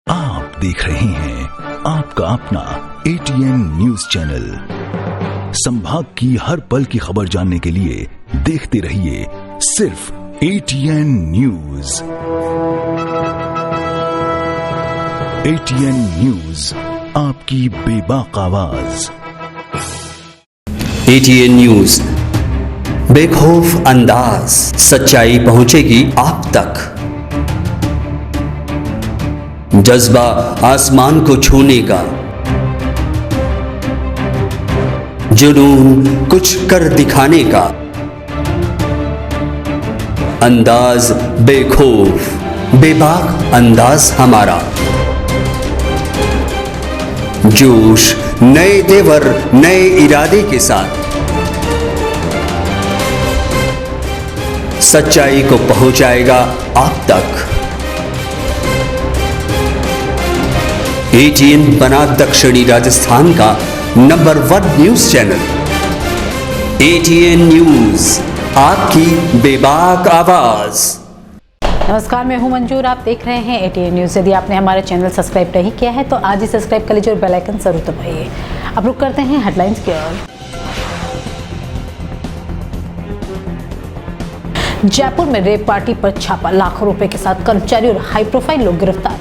आप देख रहे हैं आपका अपना एटीएन न्यूज चैनल। संभाग की हर पल की खबर जानने के लिए देखते रहिए सिर्फ एटीएन न्यूज। एटीएन न्यूज, आपकी बेबाक आवाज। एटीएन न्यूज, बेखौफ अंदाज, सच्चाई पहुंचेगी आप तक। जज्बा आसमान को छूने का, जुनून कुछ कर दिखाने का, अंदाज बेखौफ बेबाक अंदाज हमारा। जोश नए तेवर नए इरादे के साथ, सच्चाई को पहुंचाएगा आप तक। एटीएन बना दक्षिणी राजस्थान का number 1 news channel. ATN news, आपकी बेबाक आवाज। नमस्कार, मैं हूं मंजूर, आप देख रहे हैं एटीएन न्यूज। यदि आपने हमारा चैनल सब्सक्राइब नहीं किया है तो आज ही सब्सक्राइब कर लीजिए और बेल आइकन जरूर दबाइए। अब रुक करते हैं हेडलाइंस की ओर। जयपुर में रेप पार्टी पर छापा, लाखों रुपए के साथ कर्मचारी और हाई प्रोफाइल लोग गिरफ्तार।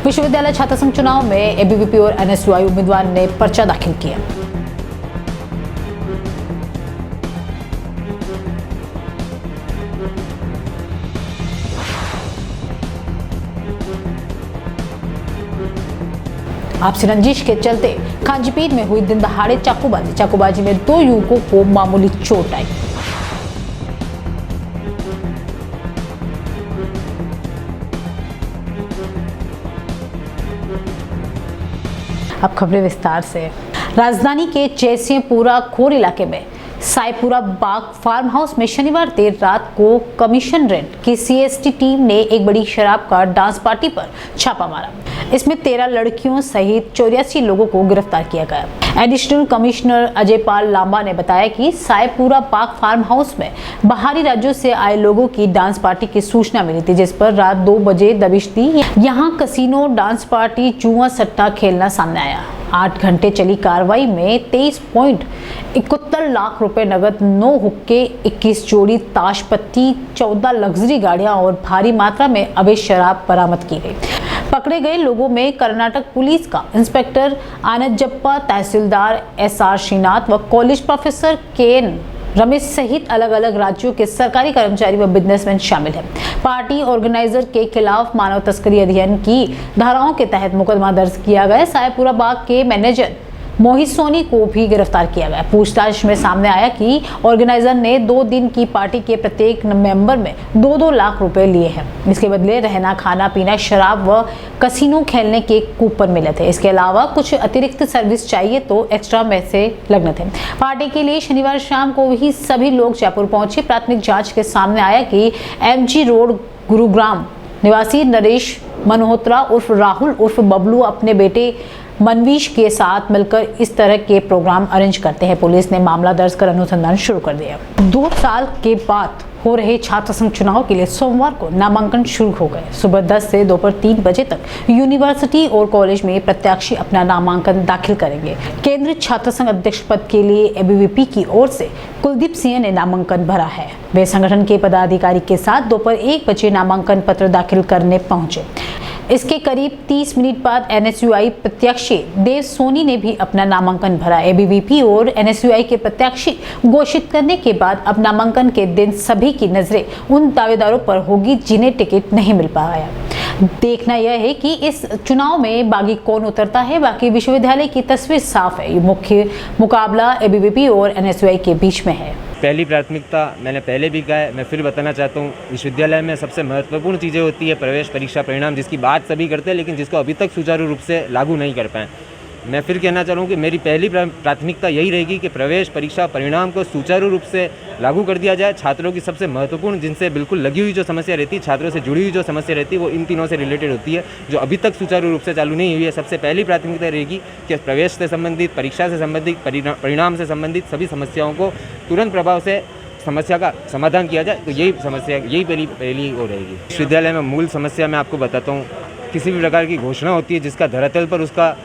विश्वविद्यालय छात्र संघ चुनाव में एबीवीपी और एनएसयूआई उम्मीदवार ने पर्चा दाखिल किया। आपसी रंजिश के चलते खांजीपीर में हुई दिन दहाड़े चाकूबाजी में 2 युवकों को मामूली चोट आई। अब खबरें विस्तार से। राजधानी के चैसियापुरा खोर इलाके में साईपुरा बाग फार्म हाउस में शनिवार देर रात को कमीशन रेंट की सीएसटी टीम ने एक बड़ी शराब का डांस पार्टी पर छापा मारा। इसमें 13 लड़कियों सहित 84 लोगों को गिरफ्तार किया गया। एडिशनल कमिश्नर अजय पाल लांबा ने बताया कि साईपुरा बाग फार्म हाउस में बाहरी राज्यों से आए लोगों की डांस पार्टी की सूचना मिली थी, जिस पर रात 2 बजे दबिश दी। यहाँ कसिनो, डांस पार्टी, जुआ सट्टा खेलना सामने आया। 8 घंटे चली कार्रवाई में 23.71 लाख रुपए नगद, 9 हुक्के, 21 जोड़ी ताश पत्ती, 14 लग्जरी गाड़ियां और भारी मात्रा में अवैध शराब बरामद की गई। पकड़े गए लोगों में कर्नाटक पुलिस का इंस्पेक्टर आनंदजप्पा, तहसीलदार एसआर श्रीनाथ व कॉलेज प्रोफेसर केएन रमेश सहित अलग अलग राज्यों के सरकारी कर्मचारी व बिजनेसमैन शामिल हैं। पार्टी ऑर्गेनाइजर के खिलाफ मानव तस्करी अधिनियम की धाराओं के तहत मुकदमा दर्ज किया गया। साईपुरा बाग के मैनेजर मोहित सोनी को भी गिरफ्तार किया गया। पूछताछ में सामने आया कि ऑर्गेनाइजर ने 2 दिन की पार्टी के प्रत्येक मेंबर में 2-2 लाख रुपए लिए हैं। इसके बदले रहना, खाना पीना, शराब व कसिनो खेलने के कूपन मिले थे। इसके अलावा कुछ अतिरिक्त सर्विस चाहिए तो एक्स्ट्रा में से लगने थे। पार्टी के लिए शनिवार शाम को ही सभी लोग जयपुर पहुंचे। प्राथमिक जाँच के सामने आया कि MG रोड गुरुग्राम निवासी नरेश मल्होत्रा उर्फ राहुल उर्फ बबलू अपने बेटे मनवीश के साथ मिलकर इस तरह के प्रोग्राम अरेंज करते हैं। पुलिस ने मामला दर्ज कर अनुसंधान शुरू कर दिया। 2 साल के बाद हो रहे छात्र संघ चुनाव के लिए सोमवार को नामांकन शुरू हो गए। सुबह 10 से दोपहर 3 बजे तक यूनिवर्सिटी और कॉलेज में प्रत्याशी अपना नामांकन दाखिल करेंगे। केंद्रीय छात्र संघ अध्यक्ष पद के लिए एबीवीपी की ओर से कुलदीप सिंह ने नामांकन भरा है। वे संगठन के पदाधिकारी के साथ दोपहर 1 बजे नामांकन पत्र दाखिल करने पहुंचे। इसके करीब 30 मिनट बाद एनएसयूआई प्रत्याशी देव सोनी ने भी अपना नामांकन भरा। एबीवीपी और एनएसयूआई के प्रत्याशी घोषित करने के बाद अब नामांकन के दिन सभी की नजरें उन दावेदारों पर होगी जिन्हें टिकट नहीं मिल पाया। देखना यह है कि इस चुनाव में बागी कौन उतरता है। बाकी विश्वविद्यालय की तस्वीर साफ है। मुख्य मुकाबला एबीवीपी और एनएसयूआई के बीच में है। पहली प्राथमिकता मैंने पहले भी कहा है, मैं फिर बताना चाहता हूँ, विश्वविद्यालय में सबसे महत्वपूर्ण चीज़ें होती है प्रवेश परीक्षा परिणाम, जिसकी बात सभी करते हैं लेकिन जिसको अभी तक सुचारू रूप से लागू नहीं कर पाए। मैं फिर कहना चाह रहा हूँ कि मेरी पहली प्राथमिकता यही रहेगी कि प्रवेश परीक्षा परिणाम को सुचारू रूप से लागू कर दिया जाए। छात्रों की सबसे महत्वपूर्ण, जिनसे बिल्कुल लगी हुई जो समस्या रहती है, छात्रों से जुड़ी हुई जो समस्या रहती है, वो इन तीनों से रिलेटेड होती है, जो अभी तक सुचारू रूप से चालू नहीं हुई है। सबसे पहली प्राथमिकता रहेगी कि प्रवेश से संबंधित, परीक्षा से संबंधित, परिणाम से संबंधित सभी समस्याओं को तुरंत प्रभाव से समस्या का समाधान किया जाए। तो यही पहली वो रहेगी। विश्वविद्यालय में मूल समस्या मैं आपको बताता हूँ, किसी भी प्रकार की घोषणा होती है जिसका धरातल पर उसका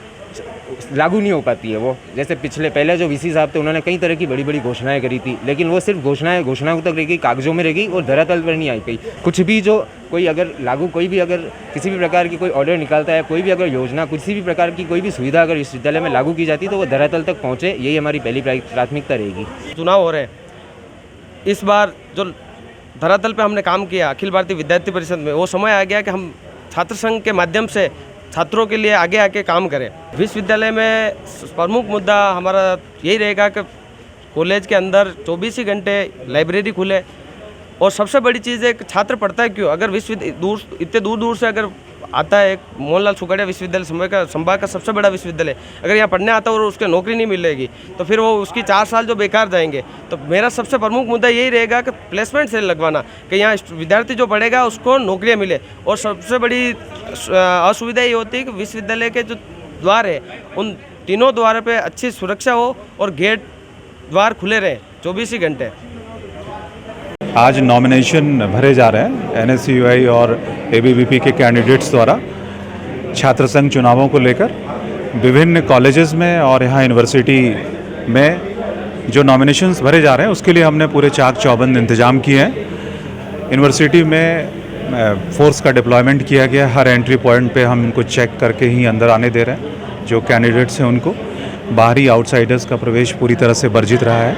लागू नहीं हो पाती है। वो जैसे पहले जो वीसी साहब थे, उन्होंने कई तरह की बड़ी बड़ी घोषणाएं करी थी, लेकिन वो सिर्फ घोषणाओं तक रह गई, कागजों में रह गई और धरातल पर नहीं आई पाई। कुछ भी जो कोई अगर किसी भी प्रकार की कोई ऑर्डर निकालता है, कोई भी अगर योजना, किसी भी प्रकार की कोई भी सुविधा अगर विश्वविद्यालय में लागू की जाती तो वो धरातल तक पहुँचे, यही हमारी पहली प्राथमिकता रहेगी। चुनाव हो रहे हैं, इस बार जो धरातल पे हमने काम किया अखिल भारतीय विद्यार्थी परिषद में, वो समय आ गया कि हम छात्र संघ के माध्यम से छात्रों के लिए आगे आके काम करें। विश्वविद्यालय में प्रमुख मुद्दा हमारा यही रहेगा कि कॉलेज के अंदर 24 ही घंटे लाइब्रेरी खुले, और सबसे बड़ी चीज़ है कि छात्र पढ़ता है क्यों। अगर इतने दूर से अगर आता है, मोहनलाल सुखाड़िया विश्वविद्यालय संभाग का सबसे बड़ा विश्वविद्यालय, अगर यहाँ पढ़ने आता है और उसके नौकरी नहीं मिलेगी तो फिर वो उसकी 4 साल जो बेकार जाएंगे। तो मेरा सबसे प्रमुख मुद्दा यही रहेगा कि प्लेसमेंट सेल लगवाना, कि यहाँ विद्यार्थी जो पढ़ेगा उसको नौकरियाँ मिले। और सबसे बड़ी असुविधा ये होती है कि विश्वविद्यालय के जो द्वार है, उन तीनों द्वार पर अच्छी सुरक्षा हो और गेट द्वार खुले रहें 24 ही घंटे। आज नॉमिनेशन भरे जा रहे हैं एनएसयूआई और एबीवीपी के कैंडिडेट्स द्वारा छात्र संघ चुनावों को लेकर विभिन्न कॉलेजेस में और यहाँ यूनिवर्सिटी में जो नॉमिनेशंस भरे जा रहे हैं उसके लिए हमने पूरे चाक चौबंद इंतजाम किए हैं। यूनिवर्सिटी में फोर्स का डिप्लॉयमेंट किया गया, हर एंट्री पॉइंट पे हम उनको चेक करके ही अंदर आने दे रहे हैं। जो कैंडिडेट्स हैं उनको बाहरी आउटसाइडर्स का प्रवेश पूरी तरह से वर्जित रहा है।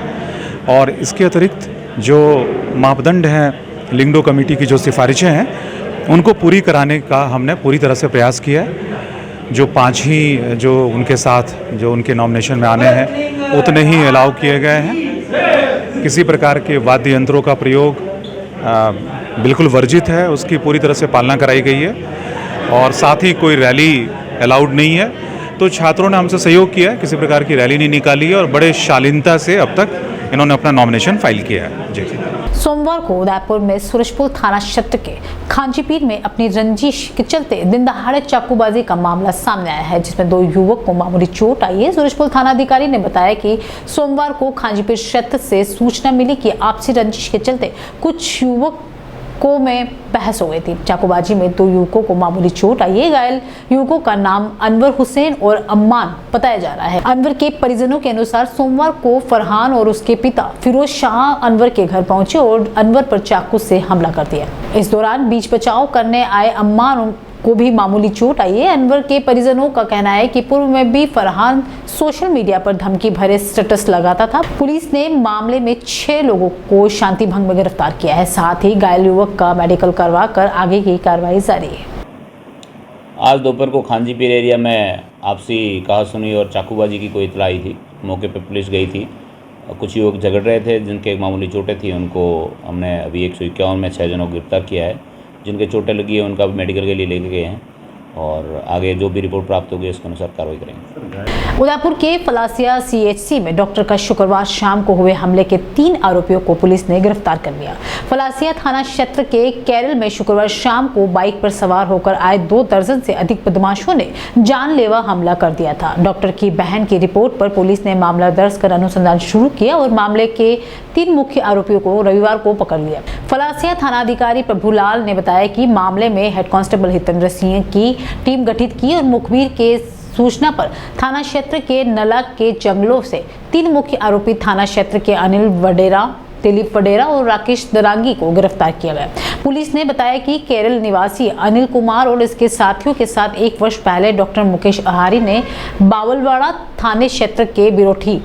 और इसके अतिरिक्त जो मापदंड हैं, लिंगडो कमेटी की जो सिफारिशें हैं, उनको पूरी कराने का हमने पूरी तरह से प्रयास किया है। जो 5 ही जो उनके साथ जो उनके नॉमिनेशन में आने हैं उतने ही अलाउ किए गए हैं। किसी प्रकार के वाद्य यंत्रों का प्रयोग बिल्कुल वर्जित है, उसकी पूरी तरह से पालना कराई गई है। और साथ ही कोई रैली अलाउड नहीं है। तो छात्रों ने हमसे सहयोग किया है, किसी प्रकार की रैली नहीं निकाली है और बड़े शालीनता से अब तक इन्होंने अपना नॉमिनेशन फाइल किया है। जी। सोमवार को उदयपुर में सूरजपुर थाना क्षेत्र के खांचीपीर में अपनी रंजिश के चलते दिन दहाड़े चाकूबाजी का मामला सामने आया है, जिसमें 2 युवक को मामूली चोट आई है। सूरजपुर थाना अधिकारी ने बताया कि सोमवार को खांचीपीर क्षेत्र से सूचना मिली कि आपसी रंजिश के चलते कुछ युवकों में बहस हो गई थी। चाकूबाजी में 2 युवकों को मामूली चोट आई है। घायल युवकों का नाम अनवर हुसैन और अम्मान बताया जा रहा है। अनवर के परिजनों के अनुसार सोमवार को फरहान और उसके पिता फिरोज शाह अनवर के घर पहुंचे और अनवर पर चाकू से हमला कर दिया। इस दौरान बीच बचाव करने आए अम्मान को भी मामूली चोट आई है। अनवर के परिजनों का कहना है कि पूर्व में भी फरहान सोशल मीडिया पर धमकी भरे स्टेटस लगाता था। पुलिस ने मामले में 6 लोगों को शांति भंग में गिरफ्तार किया है। साथ ही घायल युवक का मेडिकल करवा कर आगे की कार्रवाई जारी है। आज दोपहर को खांचीपीर एरिया में आपसी कहासुनी और चाकूबाजी की कोई इत्तला आई थी। मौके पर पुलिस गई थी। कुछ युवक झगड़ रहे थे जिनके मामूली चोटें थी, उनको हमने अभी 151 में 6 जनों को गिरफ्तार किया है। जिनके चोटें लगी है उनका मेडिकल के लिए लेके गए हैं और आगे जो भी रिपोर्ट प्राप्त होगी उसके अनुसार कार्रवाई करेंगे। उदयपुर के फलासिया सीएचसी में डॉक्टर का शुक्रवार शाम को हुए हमले के 3 आरोपियों को पुलिस ने गिरफ्तार कर लिया। फलासिया थाना क्षेत्र के केरल में शुक्रवार शाम को बाइक पर सवार होकर आए 2 दर्जन से अधिक बदमाशों ने जानलेवा हमला कर दिया था। डॉक्टर की बहन की रिपोर्ट पर पुलिस ने मामला दर्ज कर अनुसंधान शुरू किया और मामले के 3 मुख्य आरोपियों को रविवार को पकड़ लिया। फलासिया थाना अधिकारी प्रभुलाल ने बताया कि मामले में हेड कांस्टेबल हितेंद्र सिंह की टीम गठित की और मुखबिर के सूचना पर थाना क्षेत्र के नला के जंगलों से 3 मुख्य आरोपी थाना क्षेत्र के अनिल वडेरा, दिलीप वडेरा और राकेश दरांगी को गिरफ्तार किया गया। पुलिस ने बताया कि केरल निवासी अनिल कुमार और इसके साथियों के साथ 1 वर्ष पहले डॉक्टर मुकेश आहारी ने बावलवाड़ा थाने क्षेत्र के बिरोठी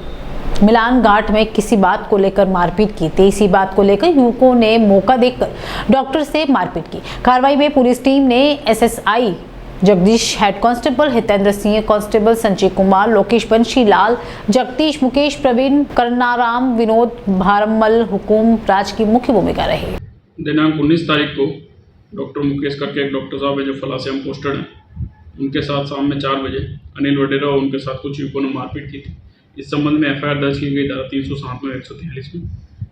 मिलान घाट में किसी बात को लेकर मारपीट की थी। इसी बात को लेकर युवकों ने मौका देखकर डॉक्टर से मारपीट की। कार्रवाई में पुलिस टीम ने SSI Jagdish, head constable Hitendra Singh, constable Sanjay Kumar, Lokesh Banshi Lal, Jagdish, Mukesh, Praveen, Karnaram, Vinod, Bharmal, Hukum Raj की मुख्य भूमिका रही। दिनांक 19 तारीख को डॉक्टर मुकेश करके एक डॉक्टर साहब है जो फलासिया में पोस्टेड हैं, उनके साथ शाम में 4 बजे अनिल वडेरा और उनके साथ कुछ युवकों ने मारपीट की थी। इस संबंध में FIR दर्ज की गई धारा 307 में 143 में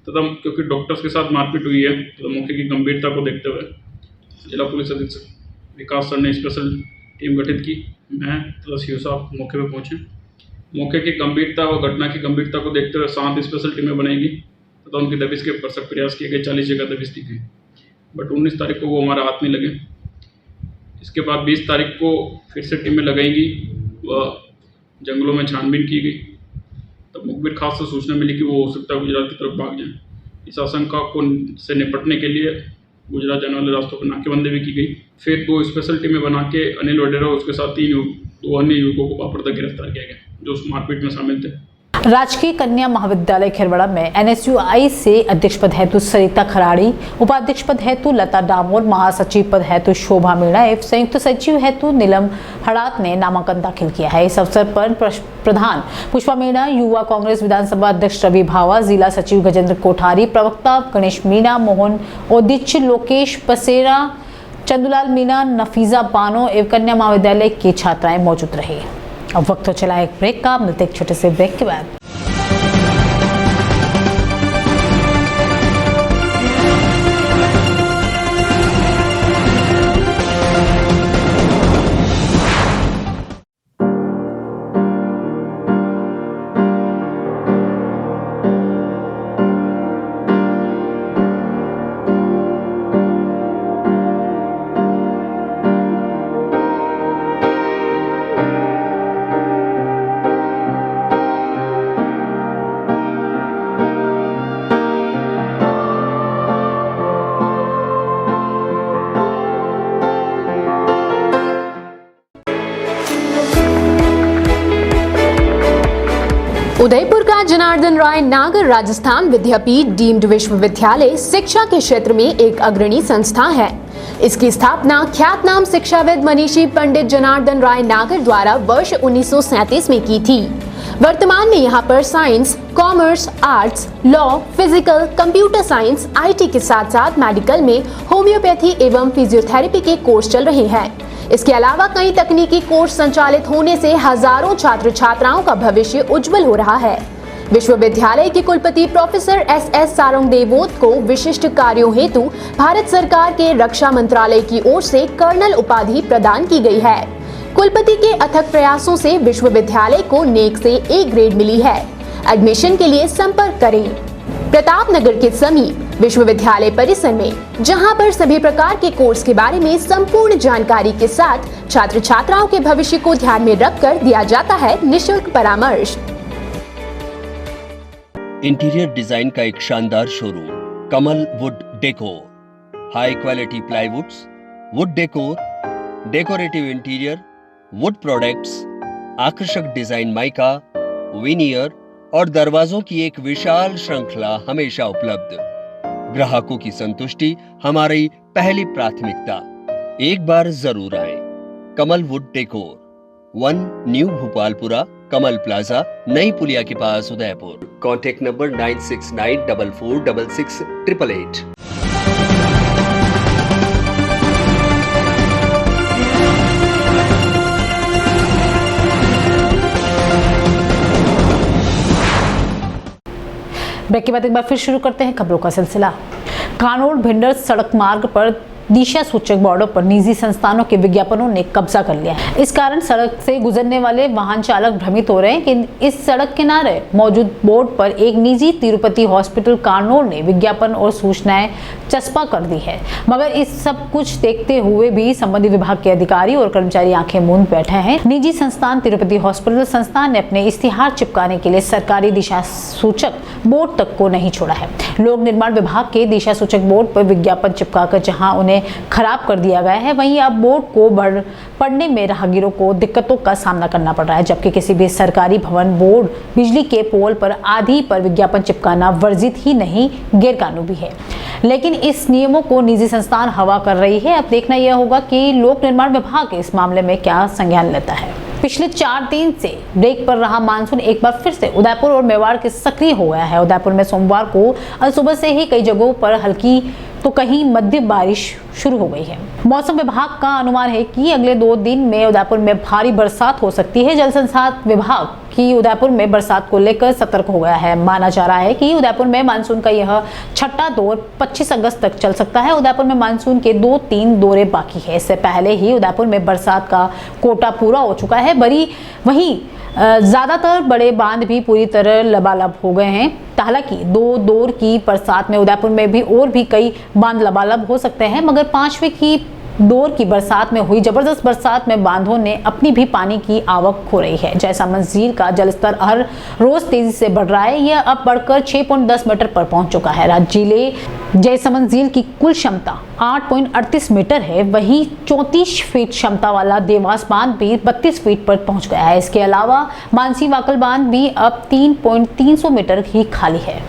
तथा क्योंकि डॉक्टर्स के साथ मारपीट हुई है तो मौके की गंभीरता को देखते हुए जिला पुलिस अधीक्षक विकास सर ने स्पेशल टीम गठित की। मैं तथा सीओ साहब मौके पर पहुँचे। मौके की गंभीरता व घटना की गंभीरता को देखते हुए 7 स्पेशल टीमें बनाएगी तथा उनकी दबिश के भरसक प्रयास किए गए। 40 जगह दबिश दी गई, बट 19 तारीख को वो हमारा हाथ नहीं लगे। इसके बाद 20 तारीख को फिर से टीमें लगाएंगी व जंगलों में छानबीन की गई। तब मुखबिर खास से सूचना मिली कि वो हो सकता है गुजरात की तरफ भाग जाएं। इस आशंका को से निपटने के लिए गुजरात जाने वाले रास्तों पर नाकेबंदी भी की गई। फिर 2 स्पेशल टीमें बना के अनिल वडेरा और उसके साथ 2 अन्य युवकों को बापड़ तक गिरफ्तार किया गया जो उस मारपीट में शामिल थे। राजकीय कन्या महाविद्यालय खिरवड़ा में NSUI से अध्यक्ष पद हेतु सरिता खराड़ी, उपाध्यक्ष पद हेतु लता डामोर, महासचिव पद हेतु शोभा मीणा एवं संयुक्त सचिव हेतु नीलम हड़ात ने नामांकन दाखिल किया है। इस अवसर पर प्रधान पुष्पा मीणा, युवा कांग्रेस विधानसभा अध्यक्ष रवि भावा, जिला सचिव गजेंद्र कोठारी, प्रवक्ता गणेश मीणा, मोहन ओदिच, लोकेश पसेरा, चंदूलाल मीणा, नफीजा बानो एवं कन्या महाविद्यालय की छात्राएं मौजूद रही। अब वक्त तो चला एक ब्रेक का, मिलते एक छोटे से ब्रेक के बाद। उदयपुर का जनार्दन राय नागर राजस्थान विद्यापीठ डीम्ड विश्वविद्यालय शिक्षा के क्षेत्र में एक अग्रणी संस्था है। इसकी स्थापना ख्यातनाम शिक्षाविद मनीषी पंडित जनार्दन राय नागर द्वारा वर्ष 1937 में की थी। वर्तमान में यहाँ पर science, commerce, arts, law, physical, computer science, IT के साथ साथ मेडिकल में होम्योपैथी एवं फिजियोथेरेपी के कोर्स चल रहे हैं। इसके अलावा कई तकनीकी कोर्स संचालित होने से हजारों छात्र छात्राओं का भविष्य उज्जवल हो रहा है। विश्वविद्यालय के कुलपति प्रोफेसर SS सारंगदेवोत को विशिष्ट कार्यों हेतु भारत सरकार के रक्षा मंत्रालय की ओर से कर्नल उपाधि प्रदान की गई है। कुलपति के अथक प्रयासों से विश्वविद्यालय को नेक से A ग्रेड मिली है। एडमिशन के लिए संपर्क करें प्रतापनगर के समीप विश्वविद्यालय परिसर में, जहां पर सभी प्रकार के कोर्स के बारे में संपूर्ण जानकारी के साथ छात्र छात्राओं के भविष्य को ध्यान में रखकर दिया जाता है निःशुल्क परामर्श। इंटीरियर डिजाइन का एक शानदार showroom Kamal wood decor, high quality प्लाईवुड्स, would decor, decorative interior, would products, आकर्षक डिजाइन माइका, विनियर और दरवाजों की एक विशाल श्रृंखला हमेशा उपलब्ध। ग्राहकों की संतुष्टि हमारी पहली प्राथमिकता। एक बार जरूर आएं। Kamal wood decor, 1 new Bhopalpura, Kamal plaza, नई पुलिया के पास, उदयपुर। Contact number 9694466888। ब्रेक के बाद एक बार फिर शुरू करते हैं खबरों का सिलसिला। कानोड़ भिंडर सड़क मार्ग पर दिशा सूचक बोर्डों पर निजी संस्थानों के विज्ञापनों ने कब्जा कर लिया है। इस कारण सड़क से गुजरने वाले वाहन चालक भ्रमित हो रहे हैं कि इस सड़क किनारे मौजूद बोर्ड पर एक निजी तिरुपति हॉस्पिटल कानोड़ ने विज्ञापन और सूचनाएं चस्पा कर दी है। मगर इस सब कुछ देखते हुए भी संबंधित विभाग के अधिकारी और कर्मचारी आंखें मूंद बैठे हैं। निजी संस्थान तिरुपति हॉस्पिटल संस्थान ने अपने इश्तिहार चिपकाने के लिए सरकारी दिशा सूचक बोर्ड तक को नहीं छोड़ा है। लोक निर्माण विभाग के दिशा सूचक बोर्ड पर विज्ञापन चिपकाकर जहां उन्हें खराब कर दिया गया है, वहीं अब बोर्ड को पढ़ने में राहगीरों को दिक्कतों का सामना करना पड़ रहा है। जबकि किसी भी सरकारी भवन, बोर्ड, बिजली के पोल पर आदि पर विज्ञापन चिपकाना वर्जित ही नहीं, गैरकानूनी है। लेकिन इस नियमों को निजी संस्थान हवा कर रही है। अब देखना यह होगा कि लोक निर्माण विभाग इस मामले में क्या संज्ञान लेता है। पिछले 4 दिन से ब्रेक पर रहा मानसून एक बार फिर से उदयपुर और मेवाड़ के सक्रिय हो गया है। उदयपुर में सोमवार को सुबह से ही कई जगहों पर हल्की तो कहीं मध्यम बारिश शुरू हो गई है। मौसम विभाग का अनुमान है कि अगले 2 दिन में उदयपुर में भारी बरसात हो सकती है। जल संसाधन विभाग की उदयपुर में बरसात को लेकर सतर्क हो गया है। माना जा रहा है कि उदयपुर में मानसून का यह छठा दौर 25 अगस्त तक चल सकता है। उदयपुर में मानसून के 2-3 दौरे बाकी है। इससे पहले ही उदयपुर में बरसात का कोटा पूरा हो चुका है। वहीं ज्यादातर बड़े बांध भी पूरी तरह लबालब हो गए हैं। हालांकि 2 दौर की बरसात में उदयपुर में भी और भी कई बांध लबालब हो सकते हैं, मगर 5वें की दौर की बरसात में हुई जबरदस्त बरसात में बांधों ने अपनी भी पानी की आवक खो रही है। जयसमंद झील का जलस्तर हर रोज तेजी से बढ़ रहा है। यह अब बढ़कर 6.10 मीटर पर पहुंच चुका है। जिले जयसमंद झील की कुल क्षमता 8.38 मीटर है। वहीं 34 फीट क्षमता वाला देवास बांध भी 32 फीट पर पहुंच गया है। इसके अलावा मानसी वाकल बांध भी अब 3.300 मीटर ही खाली है।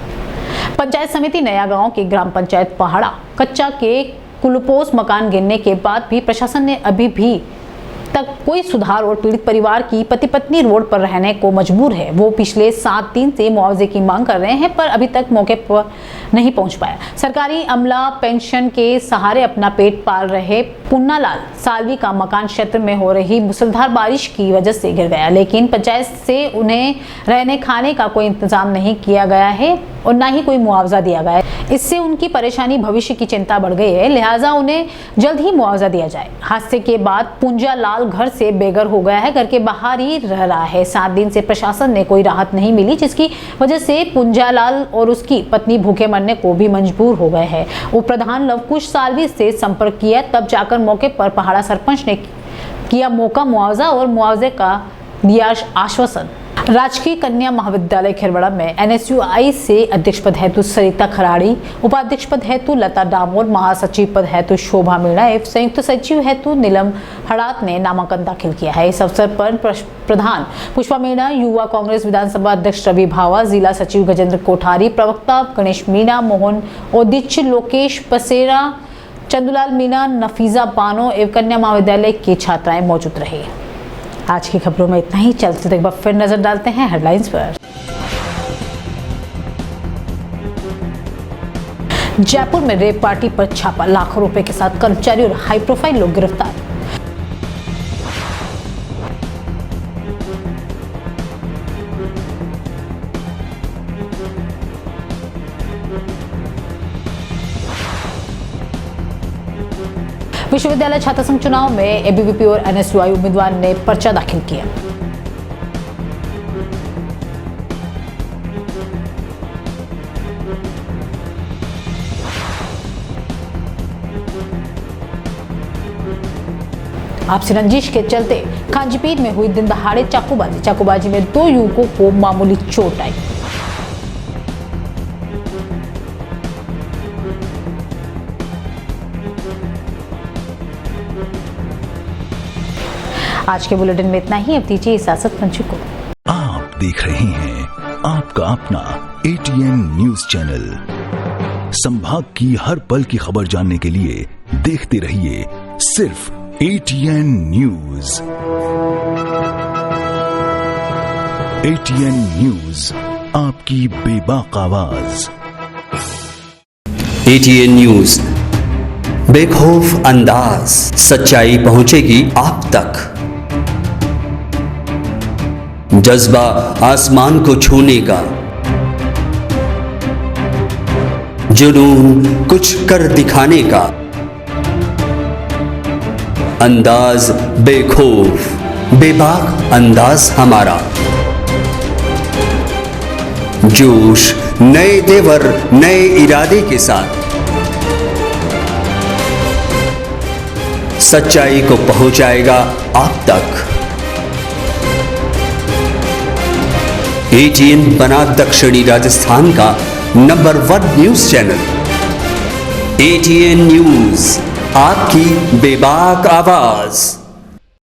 पंचायत समिति नया गांव के ग्राम पंचायत पहाड़ा कच्चा के कुलपोस मकान गिरने के बाद भी प्रशासन ने अभी भी तक कोई सुधार और पीड़ित परिवार की पति पत्नी रोड पर रहने को मजबूर है। वो पिछले 7 दिन से मुआवजे की मांग कर रहे हैं, पर अभी तक मौके पर नहीं पहुंच पाया। सरकारी अमला पेंशन के सहारे अपना पेट पाल रहे पुन्नालाल सालवी का मकान क्षेत्र में हो रही मूसलाधार बारिश की वजह से गिर गया, लेकिन पंचायत से उन्हें रहने खाने का कोई इंतजाम नहीं किया गया है और न ही कोई मुआवजा दिया गया है। इससे उनकी परेशानी भविष्य की चिंता बढ़ गई है, लिहाजा उन्हें जल्द ही मुआवजा दिया जाए। हादसे के बाद पुंजालाल घर से बेघर हो गया है, घर के बाहर ही रह रहा है। 7 दिन से प्रशासन ने कोई राहत नहीं मिली, जिसकी वजह से पुंजालाल और उसकी पत्नी भूखे मरने को भी मजबूर हो गए हैं। उप प्रधान लवकुश सालवी से संपर्क किया, तब जाकर मौके पर पहाड़ा सरपंच ने किया मौका मुआवजा और मुआवजे का दिया आश्वासन। राजकीय कन्या महाविद्यालय खिरवाड़ा में NSUI से अध्यक्ष पद हेतु सरिता खराड़ी, उपाध्यक्ष पद हेतु लता डामोर, महासचिव पद हेतु शोभा मीणा एवं संयुक्त सचिव हेतु नीलम हड़ात ने नामांकन दाखिल किया है। इस अवसर पर प्रधान पुष्पा मीणा, युवा कांग्रेस विधानसभा अध्यक्ष रवि भावा, जिला सचिव गजेंद्र कोठारी, प्रवक्ता गणेश मीणा, मोहन ओदिच, लोकेश पसेरा, चंदुलाल मीणा, नफीजा बानो एवं कन्या महाविद्यालय की छात्राएं मौजूद रही। आज की खबरों में इतना ही। चलते एक बार फिर नजर डालते हैं हेडलाइंस पर। जयपुर में रेप पार्टी पर छापा, लाखों रुपए के साथ कर्मचारी और हाई प्रोफाइल लोग गिरफ्तार। विश्वविद्यालय छात्र संघ चुनाव में ABVP और NSUI उम्मीदवार ने पर्चा दाखिल किया। आपसी रंजिश के चलते खांजीपीर में हुई दिन दहाड़े चाकूबाजी में 2 युवकों को मामूली चोट आई। आज के बुलेटिन में इतना ही। अब दीजिए इजाजत पंचू को। आप देख रहे हैं आपका अपना ATN न्यूज चैनल। संभाग की हर पल की खबर जानने के लिए देखते रहिए सिर्फ ATN न्यूज। ATN न्यूज, आपकी बेबाक आवाज। ATN न्यूज, बेखौफ अंदाज, सच्चाई पहुंचेगी आप तक। जज्बा आसमान को छूने का, जुनून कुछ कर दिखाने का, अंदाज बेखौफ बेबाक अंदाज हमारा। जोश नए तेवर नए इरादे के साथ, सच्चाई को पहुंचाएगा आप तक। ATN बना दक्षिणी राजस्थान का number 1 news channel. ATN news, आपकी बेबाक आवाज।